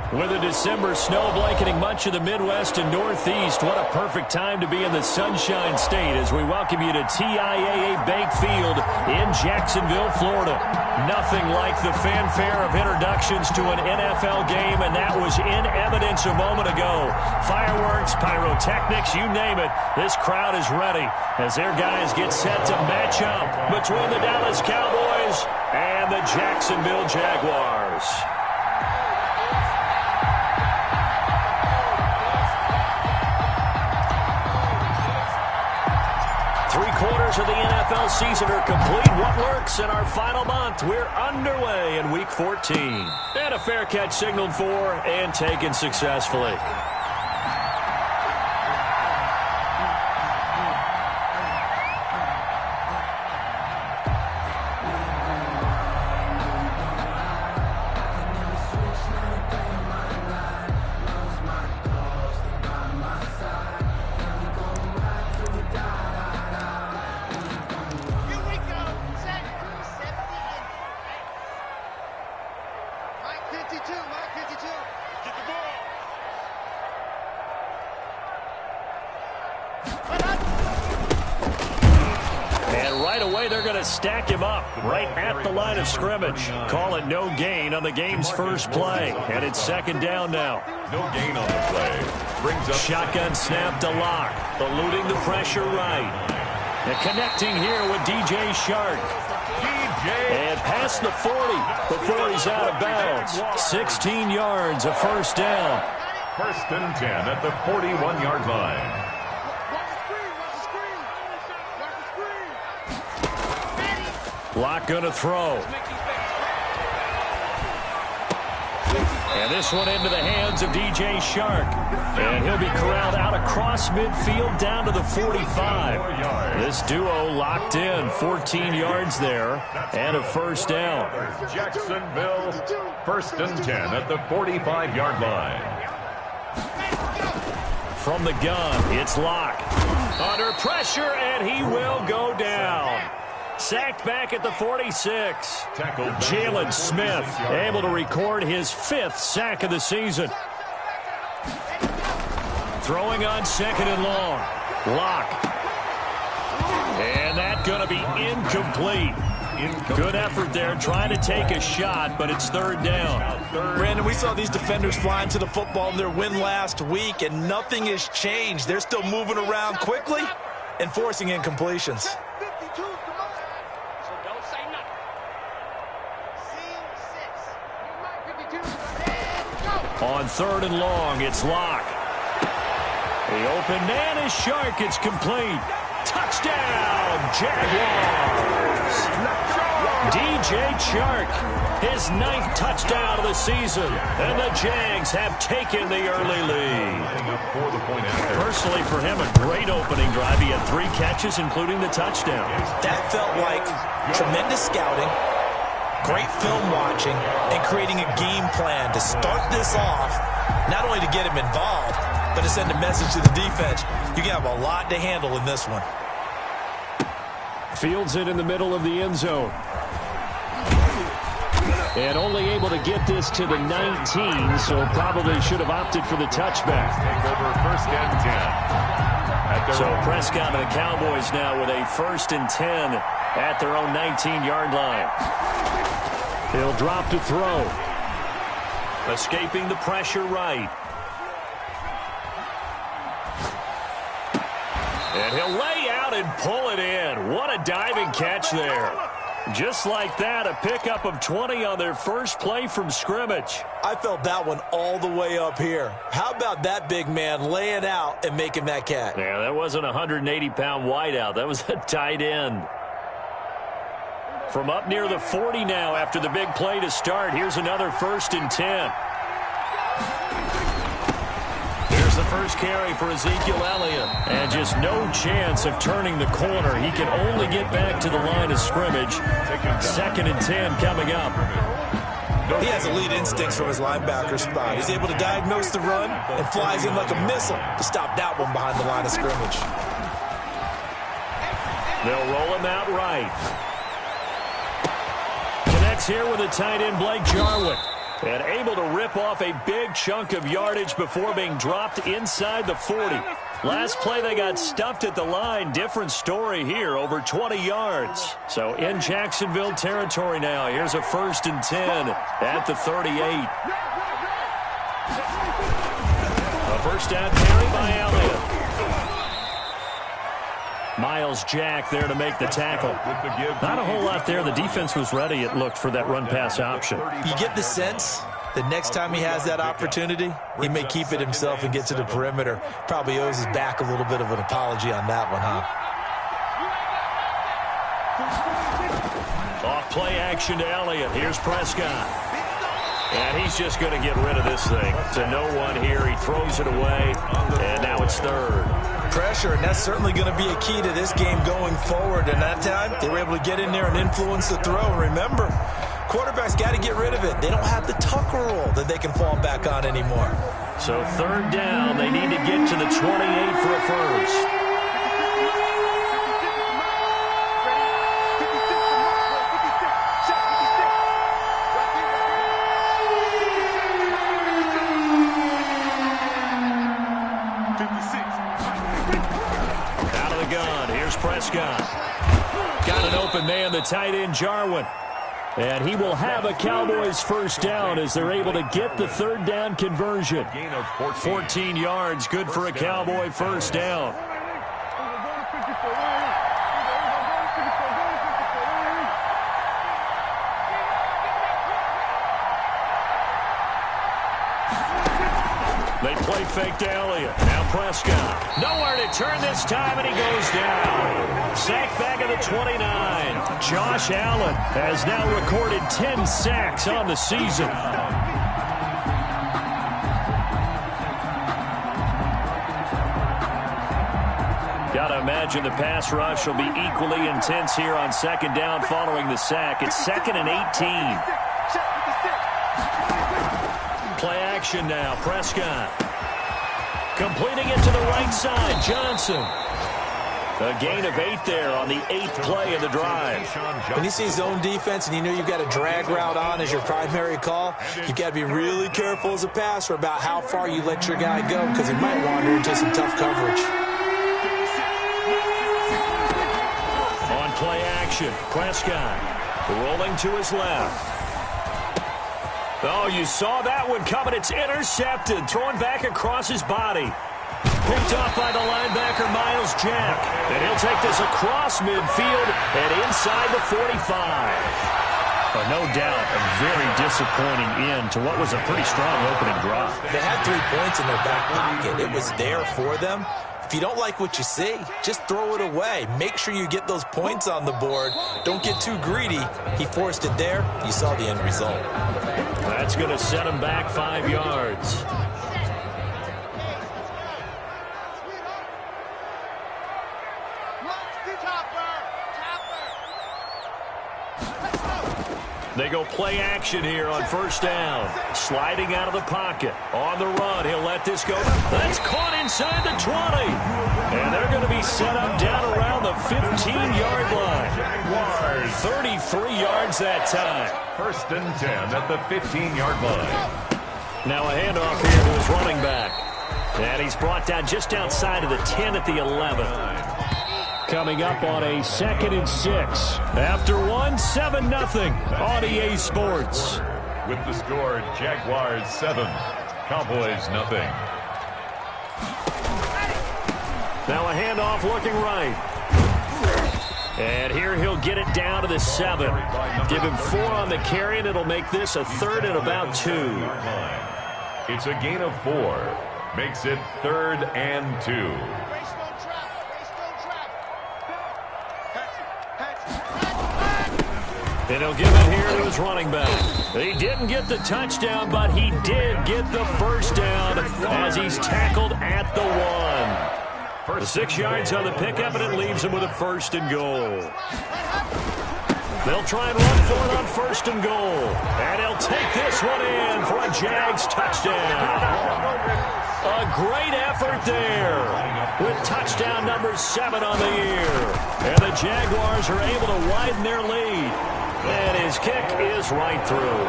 With a December snow blanketing much of the Midwest and Northeast, what a perfect time to be in the Sunshine State as we welcome you to TIAA Bank Field in Jacksonville, Florida. Nothing like the fanfare of introductions to an NFL game, and that was in evidence a moment ago. Fireworks, pyrotechnics, you name it. This crowd is ready as their guys get set to match up between the Dallas Cowboys and the Jacksonville Jaguars. Three-quarters of the NFL season are complete. What works in our final month? We're underway in Week 14. And a fair catch signaled for and taken successfully. Stack him up right at the line of scrimmage. Call it no gain on the game's first play. And it's second down now. No gain on the play. Brings up shotgun snap to Lock. Eluding the pressure right. And connecting here with DJ Shark. And past the 40 before he's out of bounds. 16 yards, a first down. First and 10 at the 41-yard line. Lock going to throw. And this one into the hands of DJ Shark. And he'll be corralled out across midfield down to the 45. This duo locked in. 14 yards there and a first down. Jacksonville, first and 10 at the 45-yard line. From the gun, it's Lock. Under pressure, and he will go down. Sacked back at the 46. Jalen Smith able to record his 5th sack of the season. Throwing on second and long. Lock. And that's going to be incomplete. Good effort there trying to take a shot, but it's third down. Brandon, we saw these defenders flying to the football in their win last week, and nothing has changed. They're still moving around quickly and forcing incompletions. On third and long, it's Lock. The open man is Shark. It's complete. Touchdown, Jaguars. DJ Shark, his 9th touchdown of the season. And the Jags have taken the early lead. Personally, for him, a great opening drive. He had 3 catches, including the touchdown. That felt like tremendous scouting, great film watching, and creating a game plan to start this off, not only to get him involved, but to send a message to the defense. You can have a lot to handle in this one. Fields it in the middle of the end zone. And only able to get this to the 19, so probably should have opted for the touchback. Take over first and 10. So Prescott and the Cowboys now with a first and 10 at their own 19-yard line. He'll drop to throw. Escaping the pressure right. And he'll lay out and pull it in. What a diving catch there. Just like that, a pickup of 20 on their first play from scrimmage. I felt that one all the way up here. How about that big man laying out and making that catch? Yeah, that wasn't a 180-pound wideout. That was a tight end. From up near the 40 now after the big play to start. Here's another first and 10. Here's the first carry for Ezekiel Elliott. And just no chance of turning the corner. He can only get back to the line of scrimmage. Second and 10 coming up. He has elite instincts from his linebacker spot. He's able to diagnose the run and flies in like a missile to stop that one behind the line of scrimmage. They'll roll him out right. Connects here with a tight end, Blake Jarwin. And able to rip off a big chunk of yardage before being dropped inside the 40. Last play, they got stuffed at the line. Different story here, over 20 yards. So in Jacksonville territory now. Here's a 1st and 10 at the 38. A first down carry by Elliott. Miles Jack there to make the tackle. Not a whole lot there. The defense was ready, it looked, for that run-pass option. You get the sense that next time he has that opportunity, he may keep it himself and get to the perimeter. Probably owes his back a little bit of an apology on that one, huh? Off play action to Elliott. Here's Prescott. And he's just going to get rid of this thing. To no one here. He throws it away, and now it's 3rd. Pressure, and that's certainly going to be a key to this game going forward. And that time, they were able to get in there and influence the throw. And remember, quarterbacks got to get rid of it. They don't have the tuck rule that they can fall back on anymore. So 3rd down, they need to get to the 28 for a first. Prescott. Got an open man, the tight end, Jarwin. And he will have a Cowboys first down as they're able to get the 3rd down conversion. 14 yards, good for a Cowboy first down. They play fake to Elliott. Now Prescott. Nowhere to turn this time, and he goes down. Sacked back at the 29. Josh Allen has now recorded 10 sacks on the season. Gotta imagine the pass rush will be equally intense here on 2nd down following the sack. It's 2nd and 18. Play action now. Prescott. Completing it to the right side. Johnson. A gain of 8 there on the 8th play of the drive. When you see zone defense and you know you've got a drag route on as your primary call, you've got to be really careful as a passer about how far you let your guy go because he might wander into some tough coverage. On play action, Prescott rolling to his left. Oh, you saw that one coming. It's intercepted. Thrown back across his body. Picked off by the linebacker, Miles Jack. And he'll take this across midfield and inside the 45. But no doubt, a very disappointing end to what was a pretty strong opening drive. They had 3 points in their back pocket. It was there for them. If you don't like what you see, just throw it away. Make sure you get those points on the board. Don't get too greedy. He forced it there. You saw the end result. That's going to set him back 5 yards. They go play action here on first down. Sliding out of the pocket. On the run, he'll let this go. That's caught inside the 20. And they're going to be set up down around the 15-yard line. 33 yards that time. 1st and 10 at the 15-yard line. Now a handoff here to his running back. And he's brought down just outside of the 10 at the 11. Coming up on a 2nd and 6. After 7-0 on EA Sports. With the score, Jaguars 7, Cowboys 0. Now a handoff looking right. And here he'll get it down to the 7. Give him 4 on the carry, and it'll make this a 3rd and about 2. It's a gain of 4. Makes it 3rd and 2. And he'll give it here to his running back. He didn't get the touchdown, but he did get the first down as he's tackled at the 1. The 6 yards on the pickup, and it leaves him with a 1st and goal. They'll try and run for it on 1st and goal. And he'll take this one in for a Jags touchdown. A great effort there with touchdown number 7 on the year. And the Jaguars are able to widen their lead. And his kick is right through.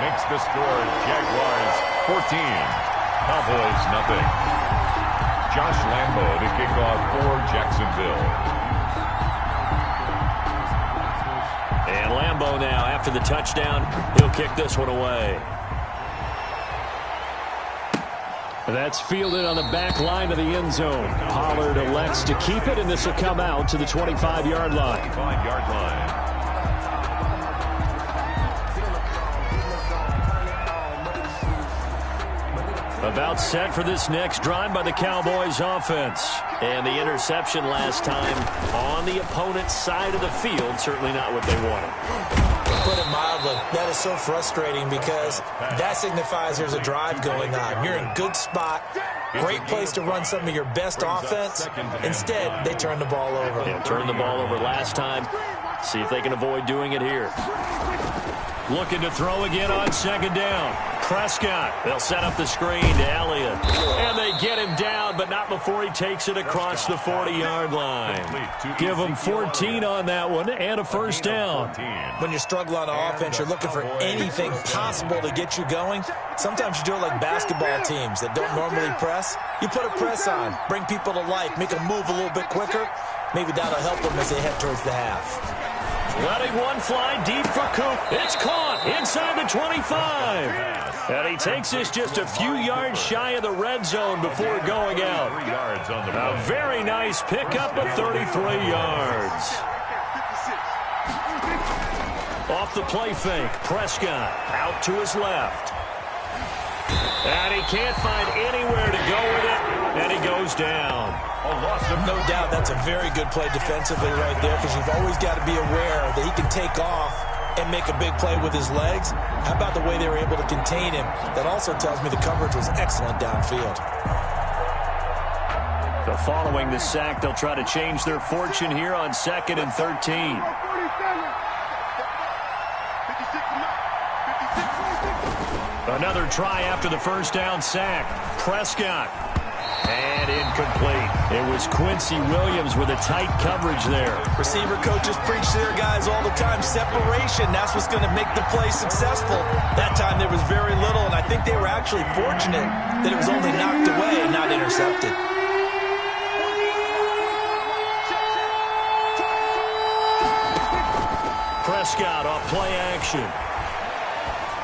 makes the score Jaguars 14, Cowboys nothing. Josh Lambo to kick off for Jacksonville. And Lambo now, after the touchdown, he'll kick this one away. That's fielded on the back line of the end zone. Pollard elects to keep it, and this will come out to the 25-yard line. 25-yard line. About set for this next drive by the Cowboys offense. And the interception last time on the opponent's side of the field, certainly not what they wanted. Put it mildly, that is so frustrating because that signifies there's a drive going on. You're in a good spot, great place to run some of your best offense. Instead, they turn the ball over. Yeah, turned the ball over last time. See if they can avoid doing it here. Looking to throw again on second down. Prescott, they'll set up the screen to Elliott. And they get him down, but not before he takes it across the 40-yard line. Give him 14 on that one and a first down. When you're struggling on offense, you're looking for anything possible to get you going. Sometimes you do it like basketball teams that don't normally press. You put a press on, bring people to life, make them move a little bit quicker. Maybe that'll help them as they head towards the half. Letting one fly deep for Coop. It's caught inside the 25. And he takes this just a few yards shy of the red zone before going out. A very nice pickup of 33 yards. Off the play fake, Prescott out to his left. And he can't find anywhere to go with it, and he goes down. No doubt that's a very good play defensively right there because you've always got to be aware that he can take off and make a big play with his legs. How about the way they were able to contain him? That also tells me the coverage was excellent downfield. So following the sack, they'll try to change their fortune here on 2nd and 13. Another try after the first down sack. Prescott. And incomplete. It was Quincy Williams with a tight coverage there. Receiver coaches preach to their guys all the time. Separation, that's what's going to make the play successful. That time there was very little, and I think they were actually fortunate that it was only knocked away and not intercepted. Prescott off play action.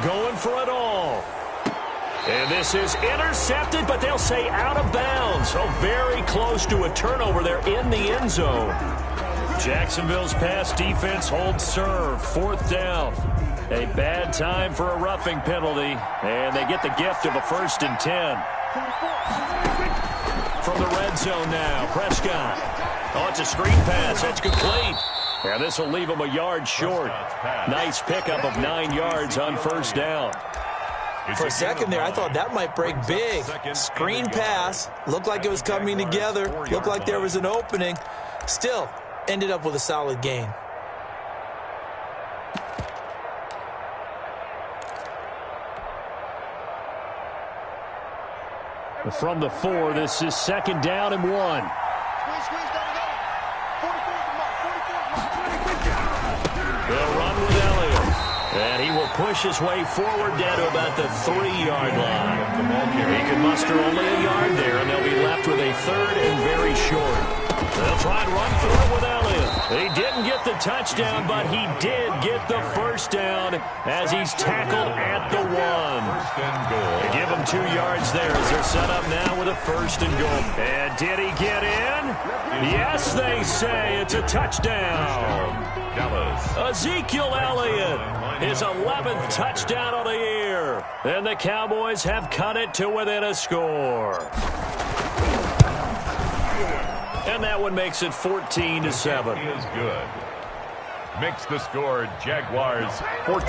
Going for it all. And this is intercepted, but they'll say out of bounds. So very close to a turnover there in the end zone. Jacksonville's pass defense holds serve. 4th down. A bad time for a roughing penalty. And they get the gift of a 1st and 10. From the red zone now, Prescott. Oh, it's a screen pass. That's complete. And this will leave him a yard short. Nice pickup of 9 yards on 1st down. For a second there, I thought that might break big. Screen pass. Looked like it was coming together. Looked like there was an opening. Still, ended up with a solid gain. From the 4, this is 2nd down and 1. They'll run with Elliott. And he will push his way forward down to about the 3-yard line. He can muster only a yard there, and they'll be left with a 3rd and very short. They'll try and run through it with Elliott. He didn't get the touchdown, but he did get the 1st down as he's tackled at the 1. They give him 2 yards there as they're set up now with a 1st and goal. And did he get in? Yes, they say it's a touchdown. Ezekiel Elliott, his 11th touchdown of the year. And the Cowboys have cut it to within a score. And that one makes it 14-7. Is good. Makes the score Jaguars 14,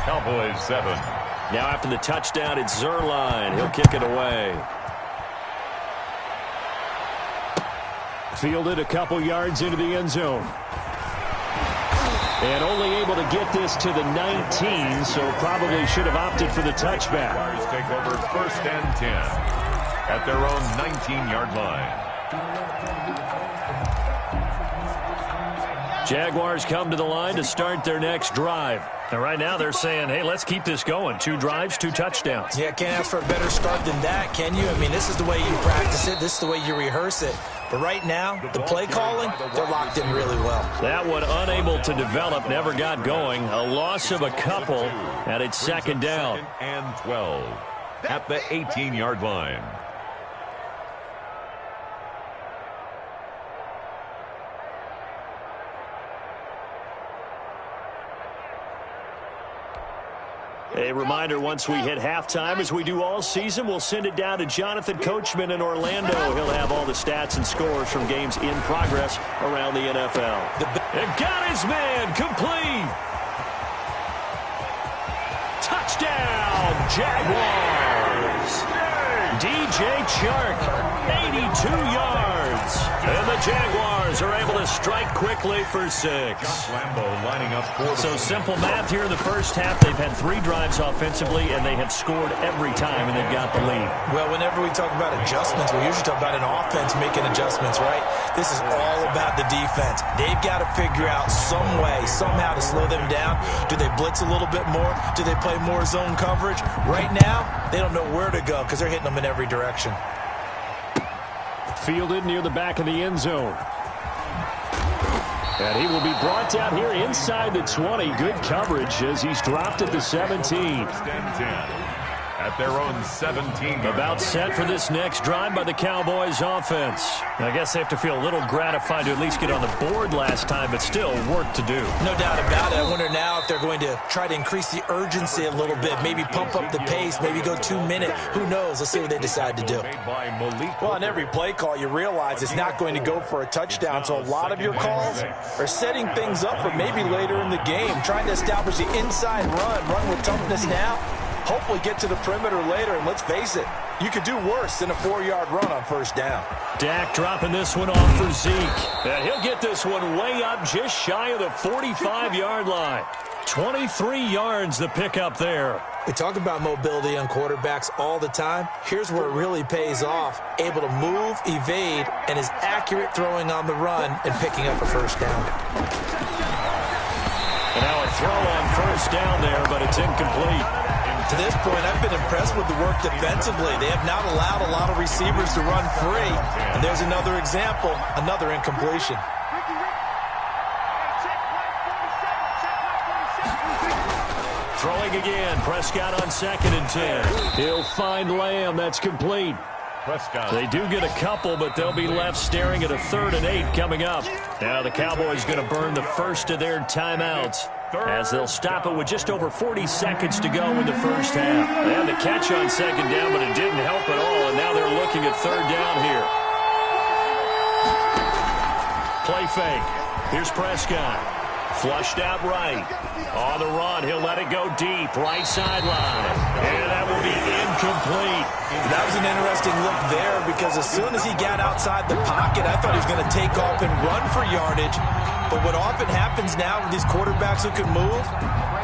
Cowboys 7. Now after the touchdown, it's Zerline. He'll kick it away. Fielded a couple yards into the end zone. And only able to get this to the 19, so probably should have opted for the touchback. Jaguars take over 1st and 10 at their own 19-yard line. Jaguars come to the line to start their next drive. And right now they're saying, hey, let's keep this going. 2 drives, 2 touchdowns. Yeah, can't ask for a better start than that, can you? I mean, this is the way you practice it. This is the way you rehearse it. But right now, the play calling, they're locked in really well. That one unable to develop, never got going. A loss of a couple, and it's second down. And 12 at the 18-yard line. A reminder, once we hit halftime, as we do all season, we'll send it down to Jonathan Coachman in Orlando. He'll have all the stats and scores from games in progress around the NFL. And got his man complete. Touchdown, Jaguars. DJ Chark, 82 yards. And the Jaguars are able to strike quickly for 6. Lambeau lining up for So simple math here in the first half. They've had 3 drives offensively, and they have scored every time, and they've got the lead. Well, whenever we talk about adjustments, we usually talk about an offense making adjustments, right? This is all about the defense. They've got to figure out some way, somehow to slow them down. Do they blitz a little bit more? Do they play more zone coverage? Right now, they don't know where to go because they're hitting them in every direction. Fielded near the back of the end zone. And he will be brought down here inside the 20. Good coverage as he's dropped at the 17. At their own 17. About set for this next drive by the Cowboys offense. I guess they have to feel a little gratified to at least get on the board last time, but still work to do. No doubt about it. I wonder now if they're going to try to increase the urgency a little bit, maybe pump up the pace, maybe go 2 minutes. Who knows? Let's see what they decide to do. Well, on every play call, you realize it's not going to go for a touchdown, so a lot of your calls are setting things up for maybe later in the game, trying to establish the inside run with toughness now. Hopefully get to the perimeter later, and let's face it, you could do worse than a 4-yard run on first down. Dak dropping this one off for Zeke. And he'll get this one way up just shy of the 45-yard line. 23 yards the pickup there. We talk about mobility on quarterbacks all the time. Here's where it really pays off. Able to move, evade, and is accurate throwing on the run and picking up a first down. And now a throw on first down there, but it's incomplete. To this point, I've been impressed with the work defensively. They have not allowed a lot of receivers to run free. And there's another example, another incompletion. Throwing again, Prescott on 2nd and 10. He'll find Lamb, that's complete. Prescott. They do get a couple, but they'll be left staring at a 3rd and 8 coming up. Now the Cowboys going to burn the first of their timeouts, as they'll stop it with just over 40 seconds to go in the first half. They had the catch on 2nd down, but it didn't help at all, and now they're looking at 3rd down here. Play fake. Here's Prescott. Flushed out right. On the run, he'll let it go deep. Right sideline. And that will be incomplete. That was an interesting look there because as soon as he got outside the pocket, I thought he was going to take off and run for yardage. But what often happens now with these quarterbacks who can move,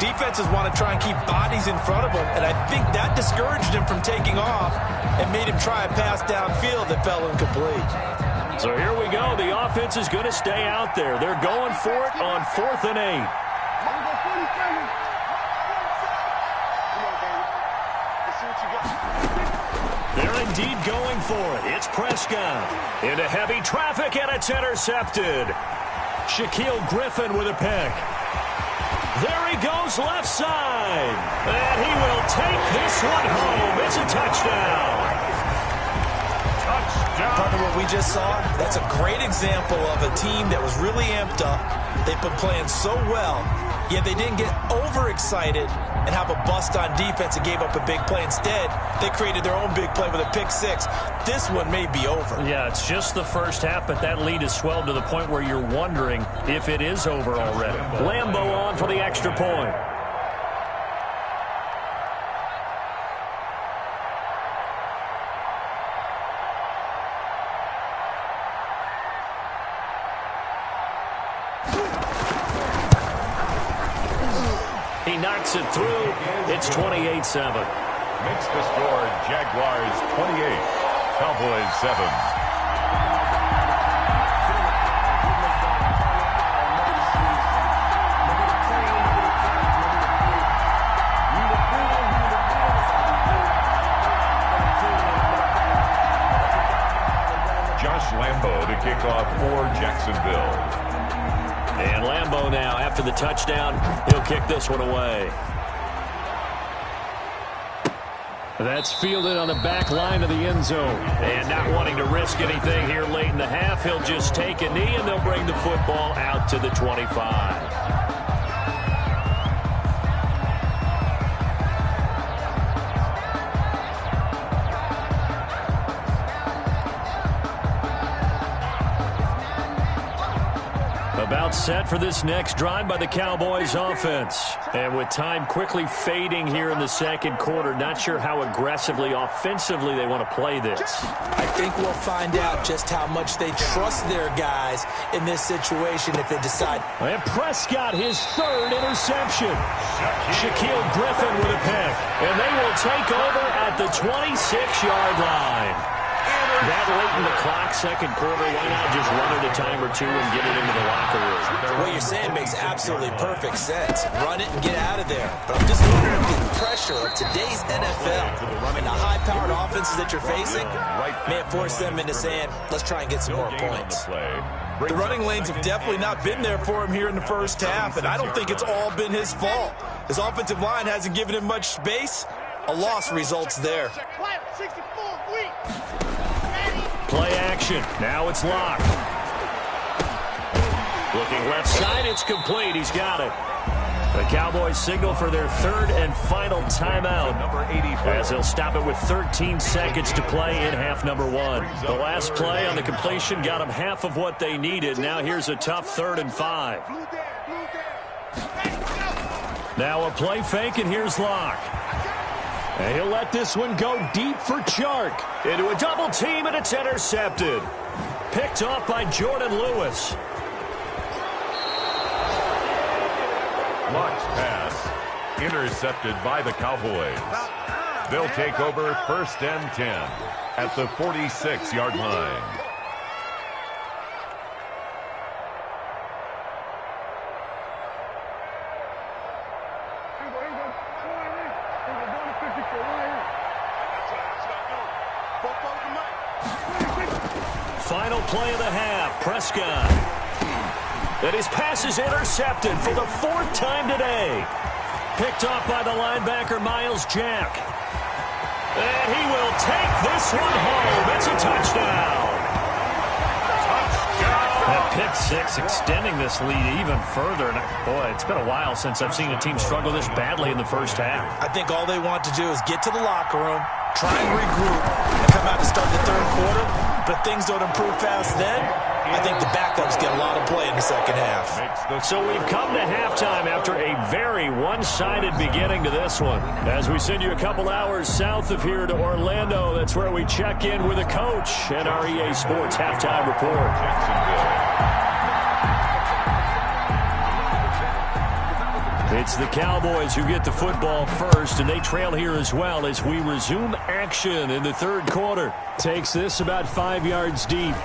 defenses want to try and keep bodies in front of them. And I think that discouraged him from taking off and made him try a pass downfield that fell incomplete. So here we go. The offense is going to stay out there. They're going for it on 4th and 8. They're indeed going for it. It's Prescott into heavy traffic, and it's intercepted. Shaquille Griffin with a pick. There he goes left side. And he will take this one home. It's a touchdown. Part of what we just saw, that's a great example of a team that was really amped up. They've been playing so well, yet they didn't get overexcited and have a bust on defense and gave up a big play. Instead, they created their own big play with a pick 6. This one may be over. Yeah, it's just the first half, but that lead has swelled to the point where you're wondering if it is over already. Lambeau on for the extra point. He knocks it through. It's 28-7. Makes the score Jaguars 28, Cowboys 7. kick off for Jacksonville. And Lambeau now, after the touchdown, he'll kick this one away. That's fielded on the back line of the end zone. And not wanting to risk anything here late in the half, he'll just take a knee, and they'll bring the football out to the 25. About set for this next drive by the Cowboys offense. And with time quickly fading here in the second quarter, not sure how aggressively, offensively they want to play this. I think we'll find out just how much they trust their guys in this situation if they decide. And Prescott, his third interception. Shaquille Griffin with a pick. And they will take over at the 26-yard line. That late in the clock, second quarter, why not just run it a time or two and get it into the locker room? What you're saying makes absolutely perfect sense. Run it and get out of there. But I'm just wondering if the pressure of today's NFL and the high-powered offenses that you're facing may have forced them into saying, let's try and get some more points. The running lanes have definitely not been there for him here in the first half, and I don't think it's all been his fault. His offensive line hasn't given him much space. A loss results there. Play action. Now it's locked. Looking left side. It's complete. He's got it. The Cowboys signal for their third and final timeout, Number 84. as they'll stop it with 13 seconds to play in half number one. The last play on the completion got them half of what they needed. Now here's a tough 3rd and 5. Now a play fake, and here's Locke. And he'll let this one go deep for Chark. Into a double team, and it's intercepted. Picked off by Jordan Lewis. Locke's pass intercepted by the Cowboys. They'll take over 1st and 10 at the 46-yard line. Final play of the half, Prescott. And his pass is intercepted for the 4th time today. Picked off by the linebacker, Miles Jack. And he will take this one home. It's a touchdown. That pick six extending this lead even further. And boy, it's been a while since I've seen a team struggle this badly in the first half. I think all they want to do is get to the locker room, try and regroup, and come out to start the third quarter. But if things don't improve fast then, I think the backups get a lot of play in the second half. So we've come to halftime after a very one-sided beginning to this one. As we send you a couple hours south of here to Orlando, that's where we check in with a coach and our EA Sports Halftime Report. It's the Cowboys who get the football first, and they trail here as well as we resume action in the third quarter. Takes this about 5 yards deep.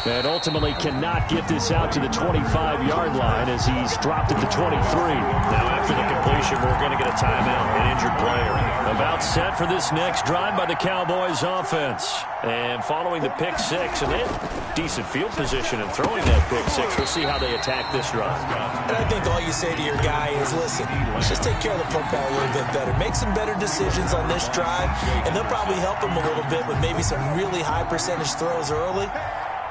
And ultimately cannot get this out to the 25-yard line as he's dropped at the 23. Now after the completion, we're going to get a timeout, an injured player. About set for this next drive by the Cowboys offense. And following the pick six, and they have decent field position in throwing that pick six. We'll see how they attack this drive. And I think all you say to your guy is, listen, let's just take care of the football a little bit better. Make some better decisions on this drive, and they'll probably help him a little bit with maybe some really high percentage throws early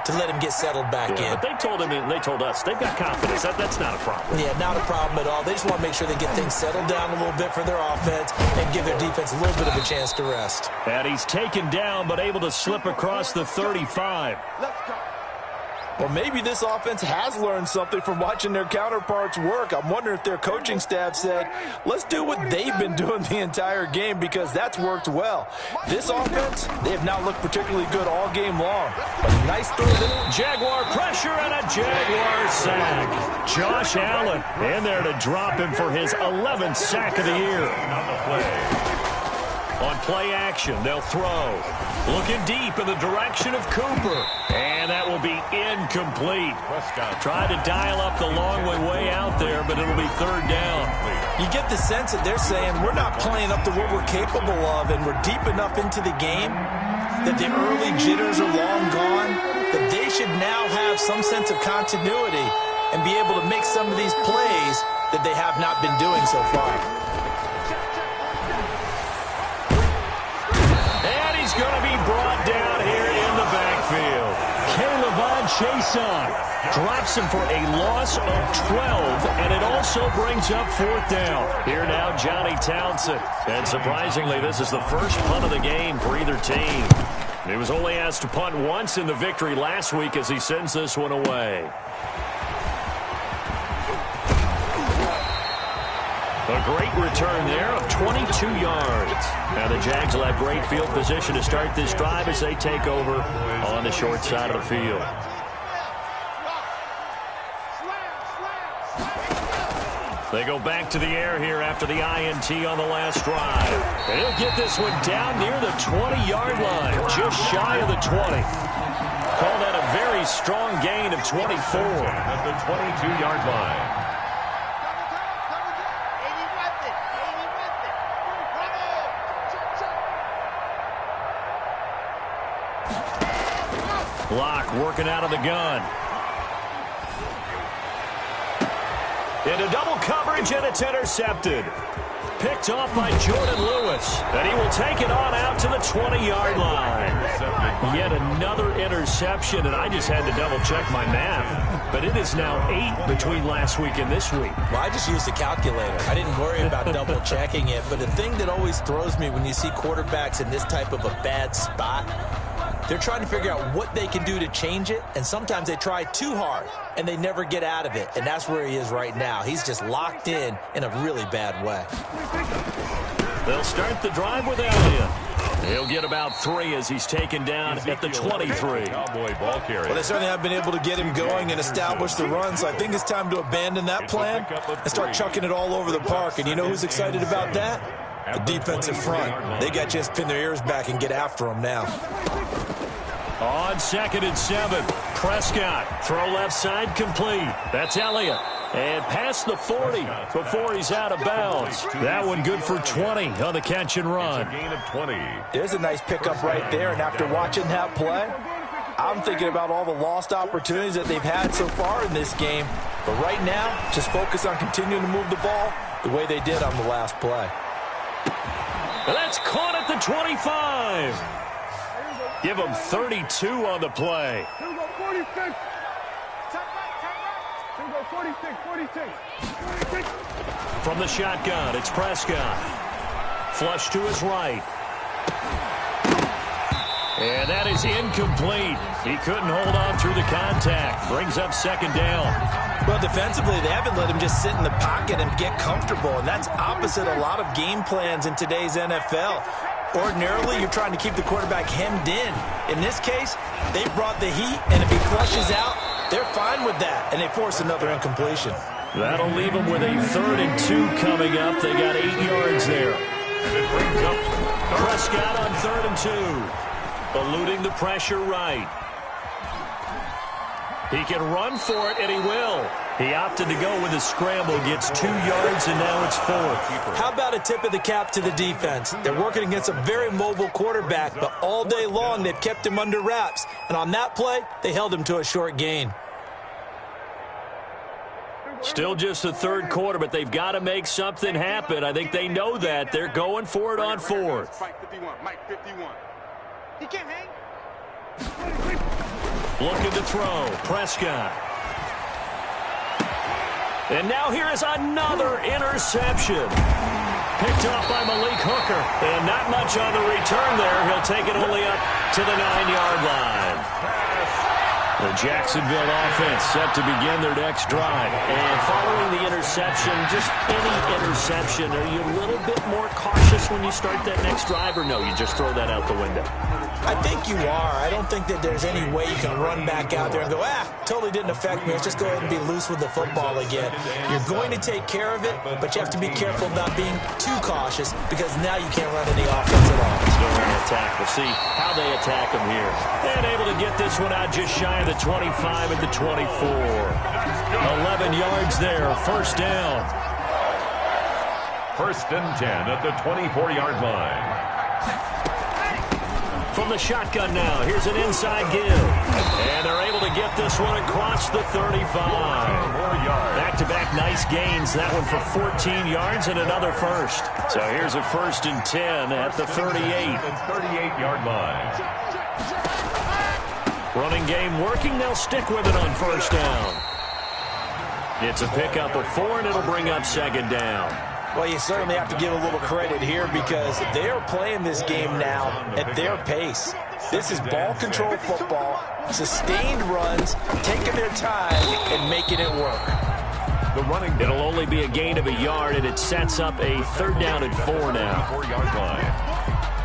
to let him get settled back in. But they told him, and they told us, they've got confidence. That's not a problem. Yeah, not a problem at all. They just want to make sure they get things settled down a little bit for their offense and give their defense a little bit of a chance to rest. And he's taken down, but able to slip across the 35. Well, maybe this offense has learned something from watching their counterparts work. I'm wondering if their coaching staff said, let's do what they've been doing the entire game, because that's worked well. This offense, they have not looked particularly good all game long. But a nice throw there. Jaguar pressure and a Jaguar sack. Josh Allen in there to drop him for his 11th sack of the year. On play action, they'll throw. Looking deep in the direction of Cooper. And that will be incomplete. Tried to dial up the long way out there, but it'll be third down. You get the sense that they're saying we're not playing up to what we're capable of, and we're deep enough into the game that the early jitters are long gone, that they should now have some sense of continuity and be able to make some of these plays that they have not been doing so far. And he's going to be brought down here in the backfield. K'Lavon Chaisson drops him for a loss of 12, and it also brings up 4th down. Here now, Johnny Townsend. And surprisingly, this is the first punt of the game for either team. He was only asked to punt once in the victory last week as he sends this one away. A great return there of 22 yards. Now the Jags will have great field position to start this drive as they take over on the short side of the field. They go back to the air here after the INT on the last drive. And he'll get this one down near the 20-yard line, just shy of the 20. Call that a very strong gain of 24. At the 22-yard line. Block working out of the gun. Into double coverage, and it's intercepted. Picked off by Jordan Lewis. And he will take it on out to the 20-yard line. Yet another interception, and I just had to double-check my math. But it is now 8 between last week and this week. Well, I just used a calculator. I didn't worry about double-checking it. But the thing that always throws me when you see quarterbacks in this type of a bad spot, they're trying to figure out what they can do to change it, and sometimes they try too hard, and they never get out of it, and that's where he is right now. He's just locked in a really bad way. They'll start the drive with Elliott. He'll get about 3 as he's taken down at the 23. Cowboy ball carrier. Well, they certainly have been able to get him going and establish the run, so I think it's time to abandon that plan and start chucking it all over the park. And you know who's excited about that? The defensive front. They got to just pin their ears back and get after him now. On 2nd and 7, Prescott. Throw left side complete. That's Elliott. And past the 40 before he's out of bounds. That one good for 20 on the catch and run. It's a gain of 20. There's a nice pickup right there, and after watching that play, I'm thinking about all the lost opportunities that they've had so far in this game. But right now, just focus on continuing to move the ball the way they did on the last play. That's caught at the 25. Give him 32 on the play. Here we go, 46. Here we go, 46. From the shotgun, it's Prescott. Flush to his right. And that is incomplete. He couldn't hold on through the contact. Brings up 2nd down. Well, defensively, they haven't let him just sit in the pocket and get comfortable, and that's opposite a lot of game plans in today's NFL. Ordinarily, you're trying to keep the quarterback hemmed in. In this case, they brought the heat, and if he flushes out, they're fine with that, and they force another incompletion. That'll leave them with a 3rd and 2 coming up. They got 8 yards there. And it brings up Prescott on 3rd and 2. Eluding the pressure right. He can run for it, and he will. He opted to go with a scramble, gets 2 yards, and now it's 4th. How about a tip of the cap to the defense? They're working against a very mobile quarterback, but all day long they've kept him under wraps. And on that play, they held him to a short gain. Still just the 3rd quarter, but they've got to make something happen. I think they know that. They're going for it on 4th. Mike 51. He can't hang. Looking to throw. Prescott. And now here is another interception. Picked off by Malik Hooker. And not much on the return there. He'll take it only up to the 9-yard line. The Jacksonville offense set to begin their next drive. And following the interception, just any interception, are you a little bit more cautious when you start that next drive, or no, you just throw that out the window? I think you are. I don't think that there's any way you can run back out there and go, totally didn't affect me. Let's just go ahead and be loose with the football again. You're going to take care of it, but you have to be careful about being too cautious because now you can't run any offense at all. Still going to attack. We'll see how they attack him here. And able to get this one out just shy of the 25 at the 24. 11 yards there. 1st down. 1st and 10 at the 24-yard line. from the shotgun now. Here's an inside give. And they're able to get this one across the 35. Back-to-back nice gains. That one for 14 yards and another first. So here's a 1st and 10 at the 38. 38-yard line. Running game working. They'll stick with it on 1st down. It's a pickup of 4, and it'll bring up 2nd down. Well, you certainly have to give a little credit here because they're playing this game now at their pace. This is ball control football, sustained runs, taking their time and making it work. It'll only be a gain of a yard, and it sets up a 3rd down and 4 now. 4-yard line.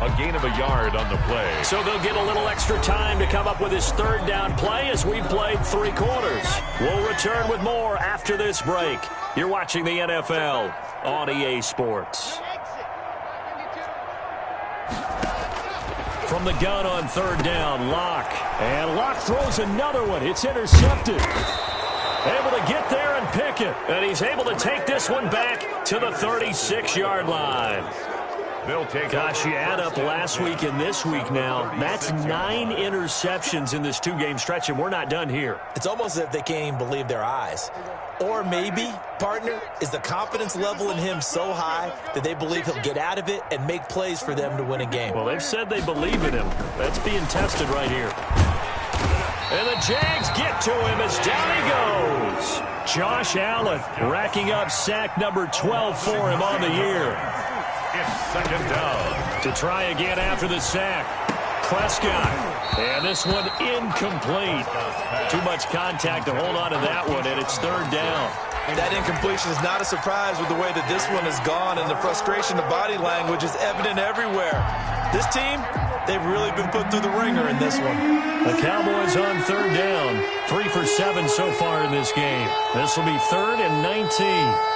A gain of a yard on the play. So they'll get a little extra time to come up with his 3rd down play as we've played 3 quarters. We'll return with more after this break. You're watching the NFL on EA Sports. From the gun on 3rd down, Locke. And Locke throws another one. It's intercepted. Able to get there and pick it. And he's able to take this one back to the 36-yard line. Gosh, you add up last week and this week now, that's 9 interceptions in this 2-game stretch, and we're not done here. It's almost as if they can't even believe their eyes. Or maybe, partner, is the confidence level in him so high that they believe he'll get out of it and make plays for them to win a game. Well, they've said they believe in him. That's being tested right here. And the Jags get to him as down he goes. Josh Allen racking up sack number 12 for him on the year. It's 2nd down. To try again after the sack. Prescott. And this one incomplete. Too much contact to hold on to that one, and it's 3rd down. That incompletion is not a surprise with the way that this one has gone, and the frustration of body language is evident everywhere. This team, they've really been put through the ringer in this one. The Cowboys on 3rd down. 3 for 7 so far in this game. This will be 3rd and 19.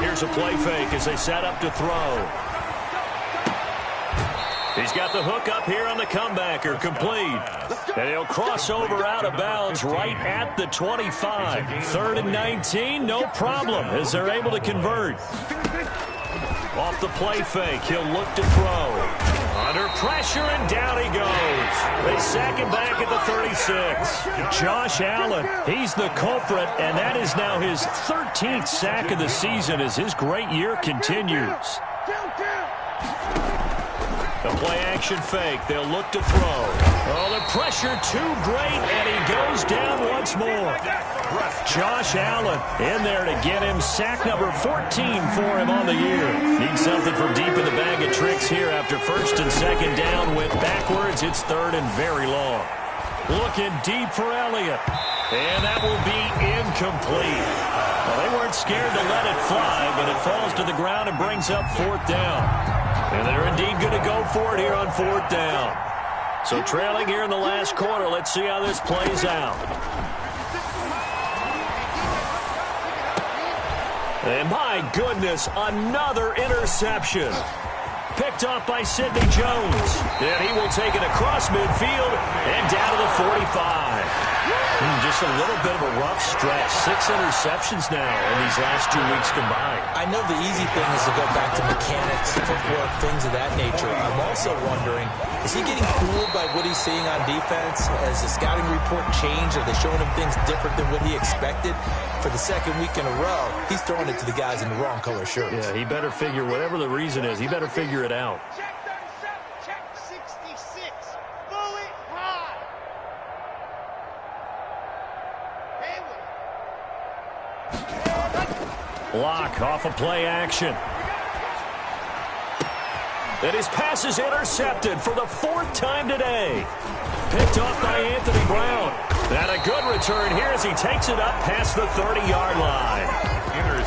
Here's a play fake as they set up to throw. He's got the hook up here on the comebacker, complete. And he'll cross over out of bounds right at the 25. 3rd and 19, no problem, as they're able to convert. Off the play fake, he'll look to throw. Under pressure, and down he goes. They sack him back at the 36. Josh Allen, he's the culprit, and that is now his 13th sack of the season as his great year continues. The play-action fake. They'll look to throw. Oh, the pressure too great, and he goes down once more. Josh Allen in there to get him sack number 14 for him on the year. Needs something from deep in the bag of tricks here after 1st and 2nd down. Went backwards. It's 3rd and very long. Looking deep for Elliott. And that will be incomplete. Well, they weren't scared to let it fly, but it falls to the ground and brings up 4th down. And they're indeed going to go for it here on 4th down. So trailing here in the last quarter, let's see how this plays out. And my goodness, another interception. Picked off by Sidney Jones. And he will take it across midfield and down to the 45. Just a little bit of a rough stretch. 6 interceptions now in these last 2 weeks combined. I know the easy thing is to go back to mechanics, footwork, things of that nature. I'm also wondering, is he getting fooled by what he's seeing on defense? Has the scouting report changed? Are they showing him things different than what he expected? For the 2nd week in a row, he's throwing it to the guys in the wrong color shirts. Yeah, he better figure, whatever the reason is, he better figure it out. Check 66. Fully high. Lock off a play action. And his pass is intercepted for the 4th time today. Picked off by Anthony Brown. And a good return here as he takes it up past the 30-yard line.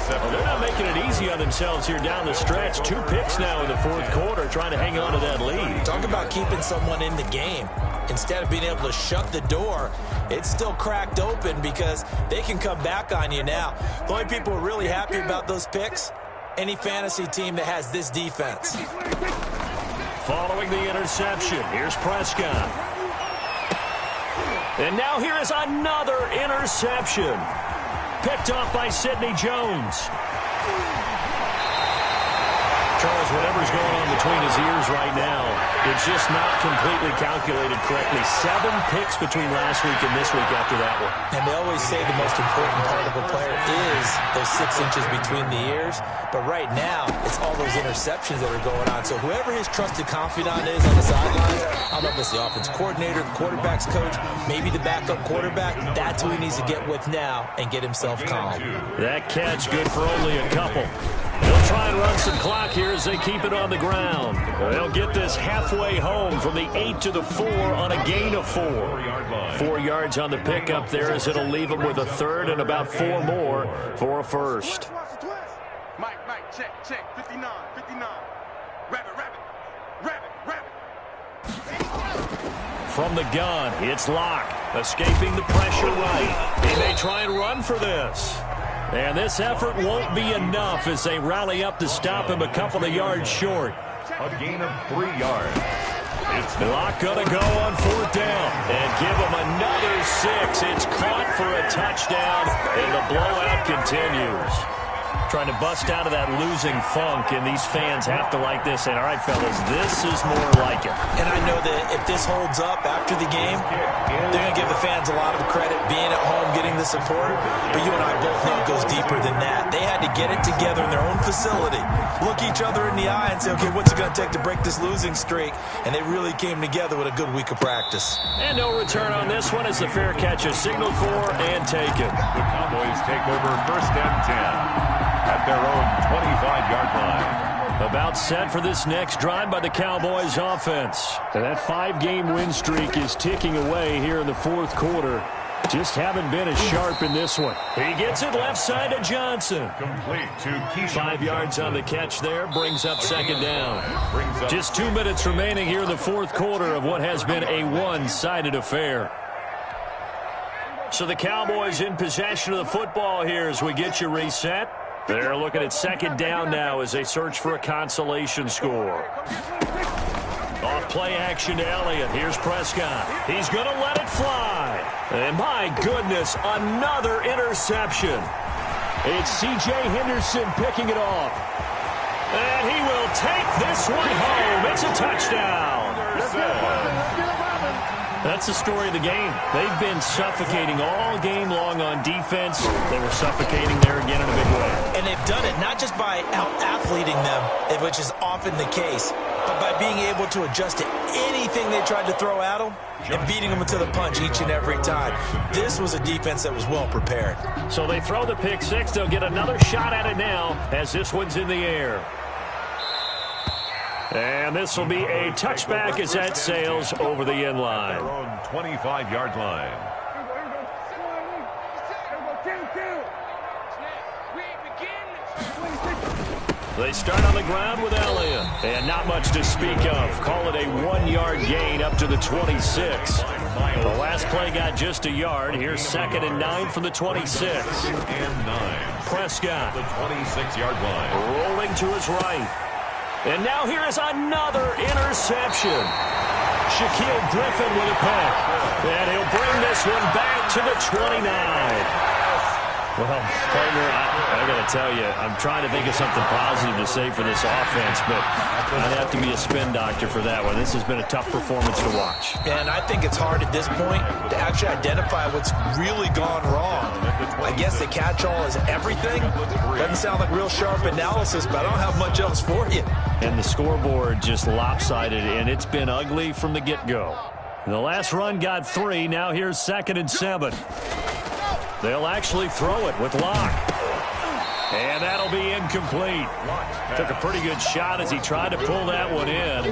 Well, they're not making it easy on themselves here down the stretch. 2 picks now in the 4th quarter, trying to hang on to that lead. Talk about keeping someone in the game. Instead of being able to shut the door, it's still cracked open because they can come back on you now. The only people who are really happy about those picks, any fantasy team that has this defense. Following the interception, here's Prescott. And now here is another interception. Picked off by Sidney Jones. Charles, whatever's going on between his ears right now, it's just not completely calculated correctly. 7 picks between last week and this week after that one. And they always say the most important part of a player is those 6 inches between the ears. But right now, it's all those interceptions that are going on. So whoever his trusted confidant is on the sidelines, I don't know if it's the offense coordinator, the quarterback's coach, maybe the backup quarterback, that's who he needs to get with now and get himself calm. That catch good for only a couple. They'll try and run some clock here as they keep it on the ground. They'll get this halfway home from the 8 to the 4 on a gain of 4. 4 yards on the pickup there as it'll leave them with a third and about 4 more for a first. Mike, check, 59. Rabbit. From the gun, it's Locke, escaping the pressure right. He may try and run for this. And this effort won't be enough as they rally up to stop him a couple of yards short. A gain of 3 yards. It's Locke going to go on 4th down and give him another 6. It's caught for a touchdown, and the blowout continues. Trying to bust out of that losing funk, and these fans have to like this. And, all right, fellas, this is more like it. And I know that if this holds up after the game, they're going to give the fans a lot of credit being at home, getting the support. But you and I both know it goes deeper than that. They had to get it together in their own facility, look each other in the eye and say, okay, what's it going to take to break this losing streak? And they really came together with a good week of practice. And no return on this one as the fair catch is signaled for and taken. The Cowboys take over 1st and 10. At their own 25-yard line. About set for this next drive by the Cowboys offense. And that 5-game win streak is ticking away here in the 4th quarter. Just haven't been as sharp in this one. He gets it left side to Johnson. Complete to Keyshawn. 5 yards on the catch there, brings up 2nd down. Just 2 minutes remaining here in the 4th quarter of what has been a one-sided affair. So the Cowboys in possession of the football here as we get you reset. They're looking at 2nd down now as they search for a consolation score. Off play action to Elliott. Here's Prescott. He's going to let it fly. And my goodness, another interception. It's C.J. Henderson picking it off. And he will take this one home. It's a touchdown. That's the story of the game. They've been suffocating all game long on defense. They were suffocating there again in a big way. And they've done it not just by out-athleting them, which is often the case, but by being able to adjust to anything they tried to throw at them and beating them to the punch each and every time. This was a defense that was well prepared. So they throw the pick 6. They'll get another shot at it now as this one's in the air. And this will be a touchback as that sails over the end line. 25-yard line. They start on the ground with Elliott. And not much to speak of. Call it a 1-yard gain up to the 26. The last play got just a yard. Here's 2nd and 9 from the 26. 2nd and 9. Prescott. The 26-yard line. Rolling to his right. And now here is another interception. Shaquille Griffin with a pick. And he'll bring this one back to the 29. Well, partner, I got to tell you, I'm trying to think of something positive to say for this offense, but I'd have to be a spin doctor for that one. This has been a tough performance to watch. And I think it's hard at this point to actually identify what's really gone wrong. I guess the catch-all is everything. Doesn't sound like real sharp analysis, but I don't have much else for you. And the scoreboard just lopsided, and it's been ugly from the get-go. The last run got 3. Now here's 2nd and 7. They'll actually throw it with Locke. And that'll be incomplete. Took a pretty good shot as he tried to pull that one in.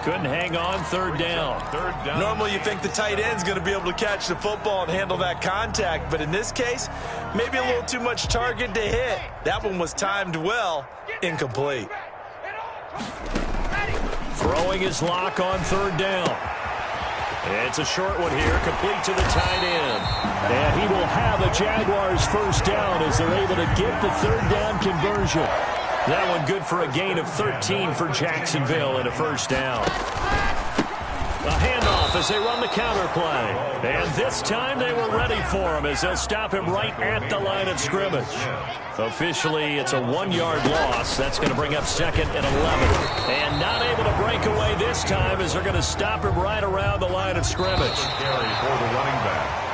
Couldn't hang on 3rd down. Normally you think the tight end's going to be able to catch the football and handle that contact, but in this case, maybe a little too much target to hit. That one was timed well. Incomplete. Throwing his Locke on 3rd down. It's a short one here, complete to the tight end. And he will have a Jaguars 1st down as they're able to get the 3rd down conversion. That one good for a gain of 13 for Jacksonville and a 1st down. A handoff off as they run the counter play. And this time they were ready for him as they'll stop him right at the line of scrimmage. Officially, it's a 1-yard loss. That's going to bring up 2nd and 11. And not able to break away this time as they're going to stop him right around the line of scrimmage. Carry for the running back.